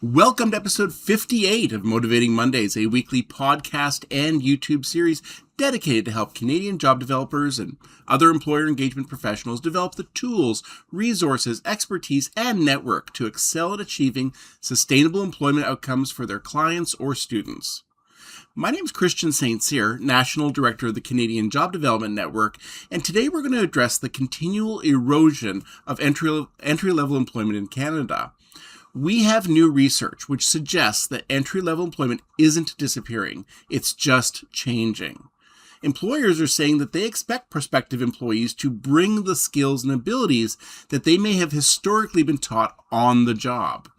Welcome to episode 58 of Motivating Mondays, a weekly podcast and YouTube series dedicated to help Canadian job developers and other employer engagement professionals develop the tools, resources, expertise, and network to excel at achieving sustainable employment outcomes for their clients or students. My name is Christian St. Cyr, National Director of the Canadian Job Development Network, and today we're going to address the continual erosion of entry-level employment in Canada. We have new research which suggests that entry-level employment isn't disappearing, it's just changing. Employers are saying that they expect prospective employees to bring the skills and abilities that they may have historically been taught on the job.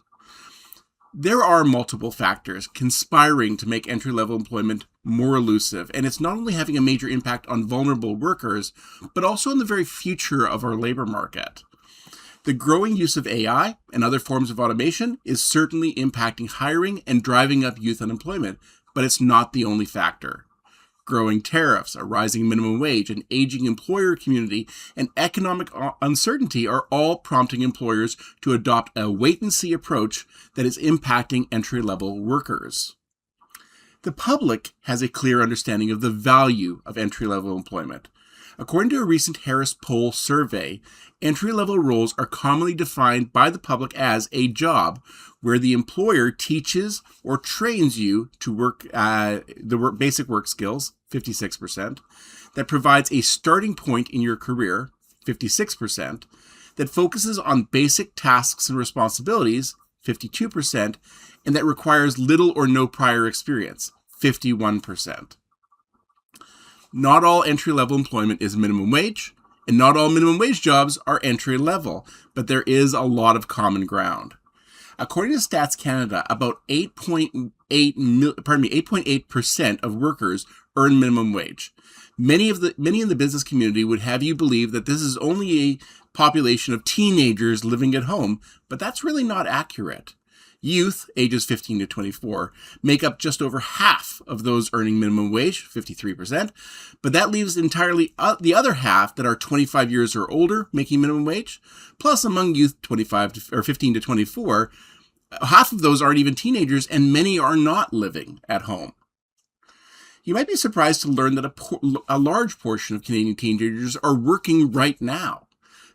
There are multiple factors conspiring to make entry-level employment more elusive, and it's not only having a major impact on vulnerable workers, but also on the very future of our labor market. The growing use of AI and other forms of automation is certainly impacting hiring and driving up youth unemployment, but it's not the only factor. Growing tariffs, a rising minimum wage, an aging employer community, and economic uncertainty are all prompting employers to adopt a wait-and-see approach that is impacting entry-level workers. The public has a clear understanding of the value of entry-level employment. According to a recent Harris Poll survey, entry-level roles are commonly defined by the public as a job where the employer teaches or trains you to work basic work skills, 56%, that provides a starting point in your career, 56%, that focuses on basic tasks and responsibilities, 52%, and that requires little or no prior experience, 51%. Not all entry-level employment is minimum wage, and not all minimum wage jobs are entry-level, but there is a lot of common ground. According to Stats Canada, about 8.8% of workers earn minimum wage. Many in the business community would have you believe that this is only a population of teenagers living at home, but that's really not accurate. Youth, ages 15 to 24, make up just over half of those earning minimum wage, 53%, but that leaves entirely the other half that are 25 years or older making minimum wage. Plus, among youth 15 to 24, half of those aren't even teenagers, and many are not living at home. You might be surprised to learn that a large portion of Canadian teenagers are working right now.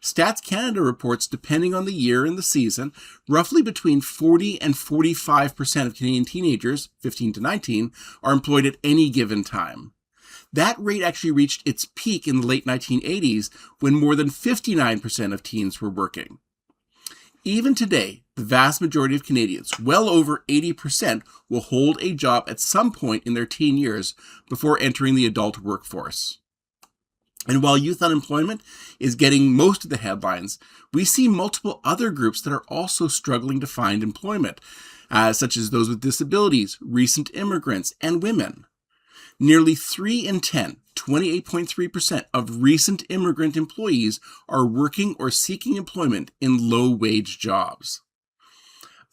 Stats Canada reports, depending on the year and the season, roughly between 40 and 45% of Canadian teenagers, 15 to 19, are employed at any given time. That rate actually reached its peak in the late 1980s when more than 59% of teens were working. Even today, the vast majority of Canadians, well over 80%, will hold a job at some point in their teen years before entering the adult workforce. And while youth unemployment is getting most of the headlines, we see multiple other groups that are also struggling to find employment, such as those with disabilities, recent immigrants, and women. Nearly 3 in 10, 28.3% of recent immigrant employees are working or seeking employment in low-wage jobs.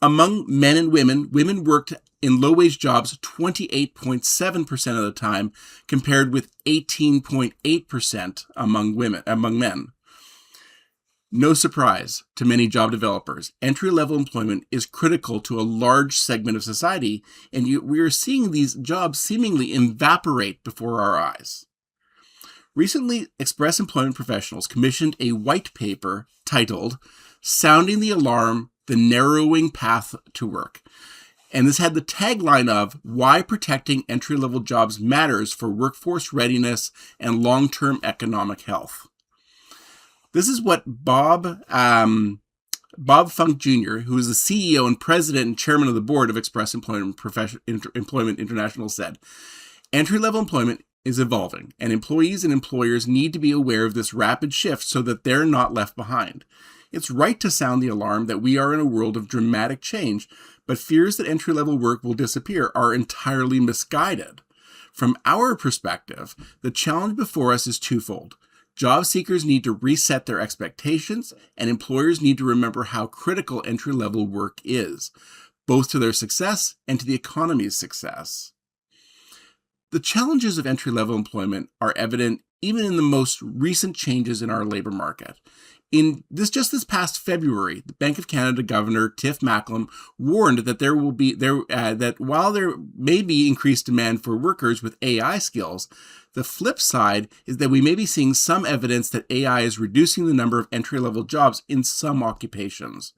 Among men and women worked in low-wage jobs 28.7% of the time, compared with 18.8% among men. No surprise to many job developers, entry-level employment is critical to a large segment of society, and we are seeing these jobs seemingly evaporate before our eyes. Recently, Express Employment Professionals commissioned a white paper titled "Sounding the Alarm: The Narrowing Path to Work." And this had the tagline of "Why Protecting Entry-Level Jobs Matters for Workforce Readiness and Long-Term Economic Health." This is what Bob Funk Jr., who is the CEO and president and chairman of the board of Express Employment International, said. Entry-level employment is evolving, and employees and employers need to be aware of this rapid shift so that they're not left behind. It's right to sound the alarm that we are in a world of dramatic change, but fears that entry-level work will disappear are entirely misguided. From our perspective, the challenge before us is twofold. Job seekers need to reset their expectations, and employers need to remember how critical entry-level work is, both to their success and to the economy's success. The challenges of entry-level employment are evident even in the most recent changes in our labor market. Just this past February, the Bank of Canada Governor Tiff Macklem warned that that while there may be increased demand for workers with AI skills, the flip side is that we may be seeing some evidence that AI is reducing the number of entry-level jobs in some occupations.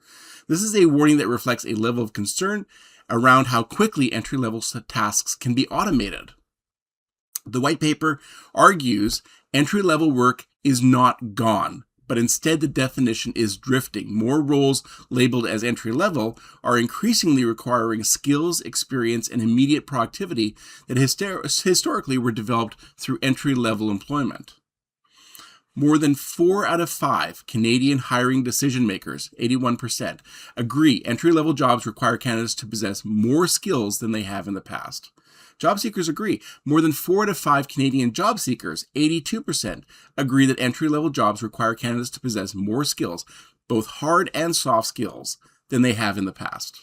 This is a warning that reflects a level of concern around how quickly entry-level tasks can be automated. The white paper argues entry-level work is not gone, but instead the definition is drifting. More roles labeled as entry-level are increasingly requiring skills, experience, and immediate productivity that historically were developed through entry-level employment. More than 4 out of 5 Canadian hiring decision makers, 81%, agree entry-level jobs require candidates to possess more skills than they have in the past. Job seekers agree. More than 4 out of 5 Canadian job seekers, 82%, agree that entry-level jobs require candidates to possess more skills, both hard and soft skills, than they have in the past.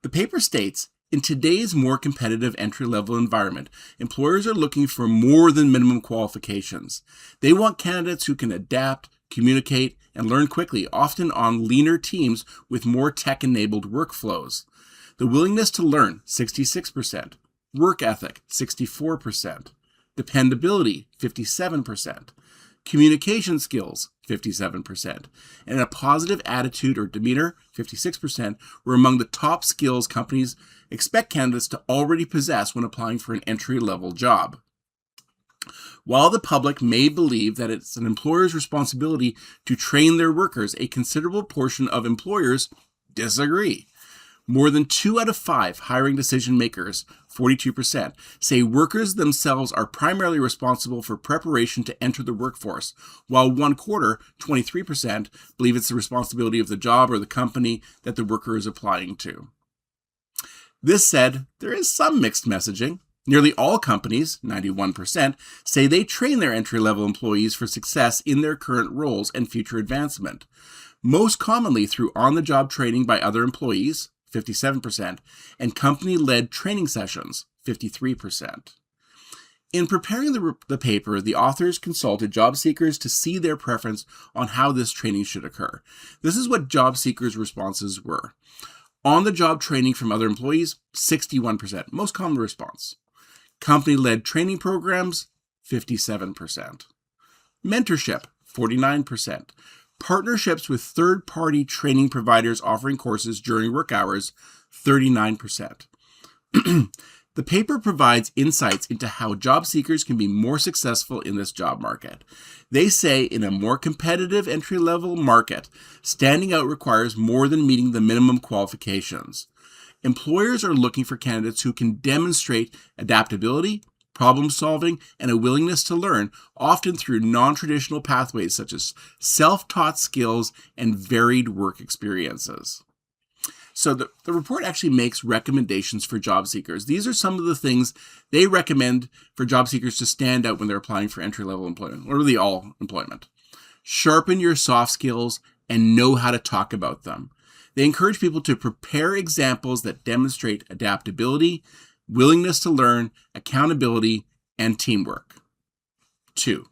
The paper states, in today's more competitive entry-level environment, employers are looking for more than minimum qualifications. They want candidates who can adapt, communicate, and learn quickly, often on leaner teams with more tech-enabled workflows. The willingness to learn, 66%. Work ethic, 64%. Dependability, 57%. Communication skills, 57%. And a positive attitude or demeanor, 56%, were among the top skills companies expect candidates to already possess when applying for an entry-level job. While the public may believe that it's an employer's responsibility to train their workers, a considerable portion of employers disagree. More than 2 out of 5 hiring decision makers, 42%, say workers themselves are primarily responsible for preparation to enter the workforce, while 1/4, 23%, believe it's the responsibility of the job or the company that the worker is applying to. This said, there is some mixed messaging. Nearly all companies, 91%, say they train their entry-level employees for success in their current roles and future advancement, most commonly through on-the-job training by other employees, 57%, and company-led training sessions, 53%. In preparing the paper, the authors consulted job seekers to see their preference on how this training should occur. This is what job seekers' responses were. On-the-job training from other employees, 61%, most common response. Company-led training programs, 57%. Mentorship, 49%. Partnerships with third-party training providers offering courses during work hours, 39%. The paper provides insights into how job seekers can be more successful in this job market. They say in a more competitive entry-level market, standing out requires more than meeting the minimum qualifications. Employers are looking for candidates who can demonstrate adaptability, problem solving, and a willingness to learn, often through non-traditional pathways such as self-taught skills and varied work experiences. So the report actually makes recommendations for job seekers. These are some of the things they recommend for job seekers to stand out when they're applying for entry-level employment, or really all employment. Sharpen your soft skills and know how to talk about them. They encourage people to prepare examples that demonstrate adaptability, willingness to learn, accountability, and teamwork. 2.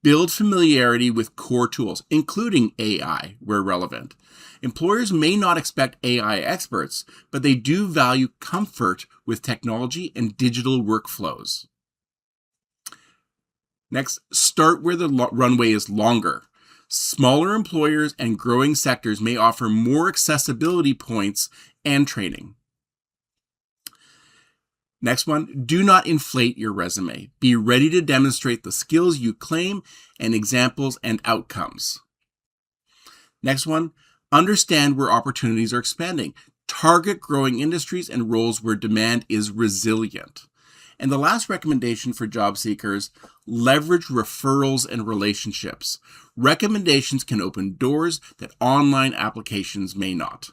Build familiarity with core tools, including AI, where relevant. Employers may not expect AI experts, but they do value comfort with technology and digital workflows. Next, start where the runway is longer. Smaller employers and growing sectors may offer more accessibility points and training. Next one, do not inflate your resume. Be ready to demonstrate the skills you claim and examples and outcomes. Next one, understand where opportunities are expanding. Target growing industries and roles where demand is resilient. And the last recommendation for job seekers, leverage referrals and relationships. Recommendations can open doors that online applications may not.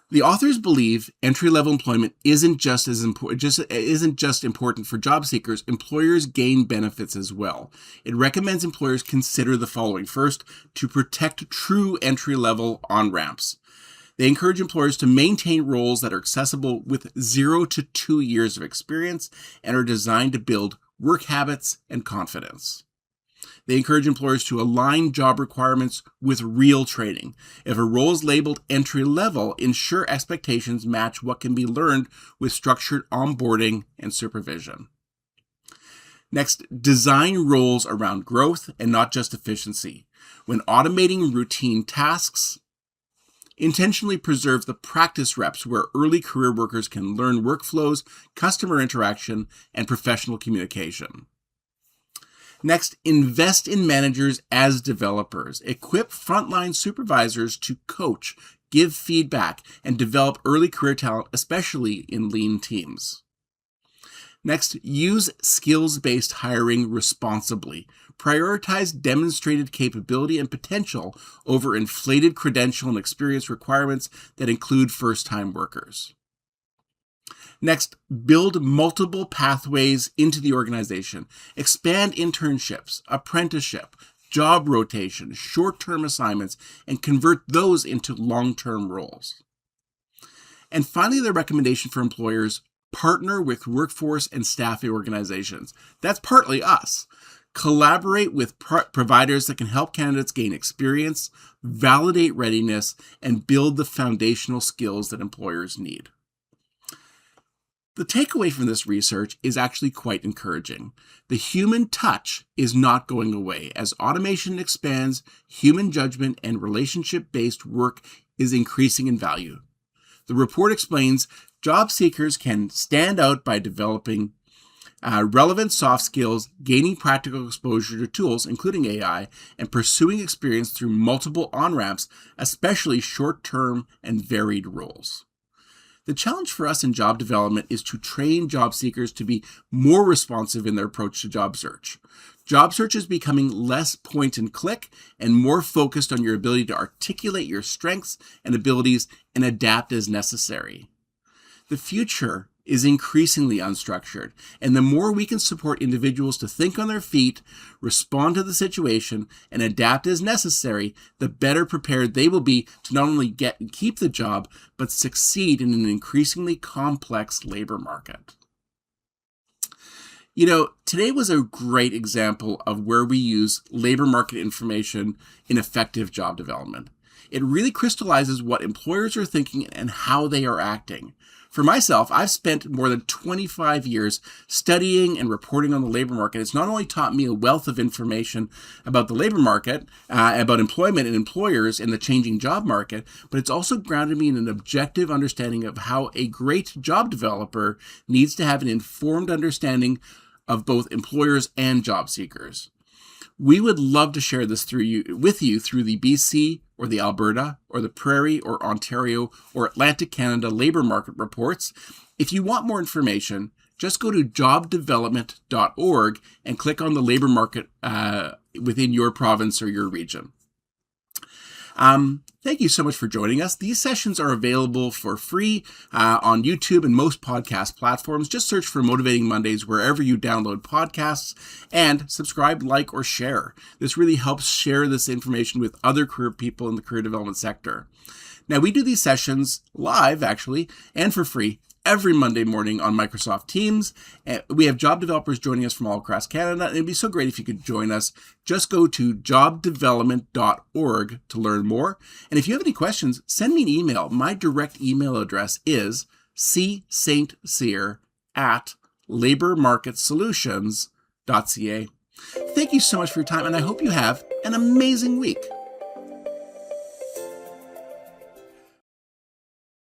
The authors believe entry-level employment isn't just important for job seekers. Employers gain benefits as well. It recommends employers consider the following. First, to protect true entry-level on-ramps. They encourage employers to maintain roles that are accessible with 0 to 2 years of experience and are designed to build work habits and confidence. They encourage employers to align job requirements with real training. If a role is labeled entry level, ensure expectations match what can be learned with structured onboarding and supervision. Next, design roles around growth and not just efficiency. When automating routine tasks, intentionally preserve the practice reps where early career workers can learn workflows, customer interaction, and professional communication. Next, invest in managers as developers. Equip frontline supervisors to coach, give feedback, and develop early career talent, especially in lean teams. Next, use skills-based hiring responsibly. Prioritize demonstrated capability and potential over inflated credential and experience requirements that include first-time workers. Next, build multiple pathways into the organization. Expand internships, apprenticeship, job rotation, short-term assignments, and convert those into long-term roles. And finally, the recommendation for employers: partner with workforce and staffing organizations. That's partly us. Collaborate with providers that can help candidates gain experience, validate readiness, and build the foundational skills that employers need. The takeaway from this research is actually quite encouraging. The human touch is not going away. As automation expands, human judgment and relationship-based work is increasing in value. The report explains job seekers can stand out by developing relevant soft skills, gaining practical exposure to tools, including AI, and pursuing experience through multiple on-ramps, especially short-term and varied roles. The challenge for us in job development is to train job seekers to be more responsive in their approach to job search. Job search is becoming less point and click and more focused on your ability to articulate your strengths and abilities and adapt as necessary. The future is increasingly unstructured, and the more we can support individuals to think on their feet, respond to the situation, and adapt as necessary, the better prepared they will be to not only get and keep the job, but succeed in an increasingly complex labor market. Today was a great example of where we use labor market information in effective job development. It really crystallizes what employers are thinking and how they are acting. For myself, I've spent more than 25 years studying and reporting on the labor market. It's not only taught me a wealth of information about the labor market, about employment and employers and the changing job market, but it's also grounded me in an objective understanding of how a great job developer needs to have an informed understanding of both employers and job seekers. We would love to share this with you through the BC or the Alberta or the Prairie or Ontario or Atlantic Canada labor market reports. If you want more information, just go to jobdevelopment.org and click on the labor market within your province or your region. Thank you so much for joining us. These sessions are available for free on YouTube and most podcast platforms. Just search for Motivating Mondays wherever you download podcasts and subscribe, like, or share. This really helps share this information with other career people in the career development sector. Now, we do these sessions live, actually, and for free every Monday morning on Microsoft Teams. We have job developers joining us from all across Canada, and it'd be so great if you could join us. Just go to jobdevelopment.org to learn more. And if you have any questions, send me an email. My direct email address is cstcyr@labormarketsolutions.ca. Thank you so much for your time, and I hope you have an amazing week.